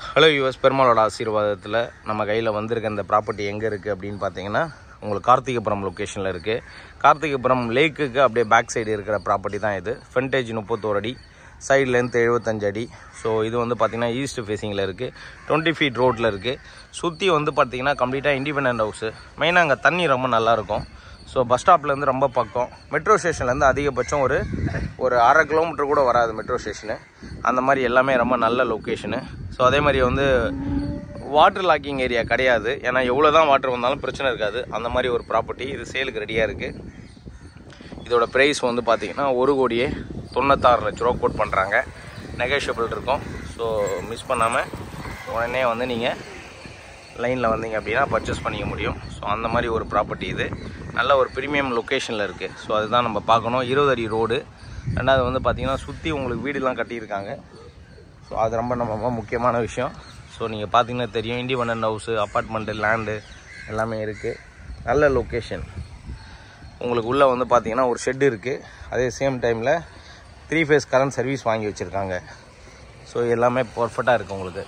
Hello US பெருமாளோட ஆசீர்வாதத்தில் நம்ம கையில் வந்திருக்க இந்த ப்ராப்பர்ட்டி எங்கே இருக்குது அப்படின்னு பார்த்தீங்கன்னா உங்களுக்கு கார்த்திகபுரம் லொக்கேஷனில் இருக்குது. கார்த்திகபுரம் லேக்குக்கு அப்படியே பேக் சைடு இருக்கிற ப்ராப்பர்ட்டி தான் இது. ஃப்ரண்டேஜ் 31 அடி, சைடு லென்த் 75 அடி. ஸோ இது வந்து பார்த்திங்கன்னா ஈஸ்ட் ஃபேஸிங்கில் இருக்குது, 20 ஃபீட் ரோட்டில் இருக்குது. சுற்றி வந்து பார்த்திங்கன்னா கம்ப்ளீட்டாக இண்டிபெண்டன்ட் ஹவுஸு. மெயினாக அங்கே தண்ணி ரொம்ப நல்லாயிருக்கும். ஸோ பஸ் ஸ்டாப்லேருந்து ரொம்ப பக்கம், மெட்ரோ ஸ்டேஷன்லேருந்து அதிகபட்சம் ஒரு 1/2 கிலோமீட்டர் கூட வராது மெட்ரோ ஸ்டேஷனு. அந்த மாதிரி எல்லாமே ரொம்ப நல்ல லொக்கேஷனு. ஸோ அதே மாதிரி வந்து வாட்டர் லாக்கிங் ஏரியா கிடையாது, ஏன்னா எவ்வளோ தான் வாட்டர் வந்தாலும் பிரச்சனை இருக்காது. அந்த மாதிரி ஒரு ப்ராப்பர்ட்டி இது சேலுக்கு ரெடியாக இருக்குது. இதோட ப்ரைஸ் வந்து பார்த்திங்கன்னா 1,96,00,000 கோட் பண்ணுறாங்க. நெகோஷியபிள் இருக்கும். ஸோ மிஸ் பண்ணாமல் உடனே வந்து நீங்கள் லைனில் வந்தீங்க அப்படின்னா பர்ச்சேஸ் பண்ணிக்க முடியும். ஸோ அந்த மாதிரி ஒரு ப்ராப்பர்ட்டி இது. நல்ல ஒரு ப்ரீமியம் லொக்கேஷனில் இருக்குது. ஸோ அதுதான் நம்ம பார்க்கணும். 20 அடி ரோடு. ரெண்டாவது வந்து பார்த்திங்கன்னா சுற்றி உங்களுக்கு வீடுலாம் கட்டியிருக்காங்க. ஸோ அது ரொம்ப முக்கியமான விஷயம். ஸோ நீங்கள் பார்த்தீங்கன்னா தெரியும், இண்டிபெண்டன்ட் ஹவுஸு, அப்பார்ட்மெண்ட்டு, லேண்டு எல்லாமே இருக்குது. நல்ல லொக்கேஷன். உங்களுக்கு உள்ளே வந்து பார்த்திங்கன்னா ஒரு ஷெட்டு இருக்குது. அதே சேம் டைமில் 3 ஃபேஸ் கரண்ட் சர்வீஸ் வாங்கி வச்சுருக்காங்க. ஸோ எல்லாமே பர்ஃபெக்டாக இருக்குது உங்களுக்கு.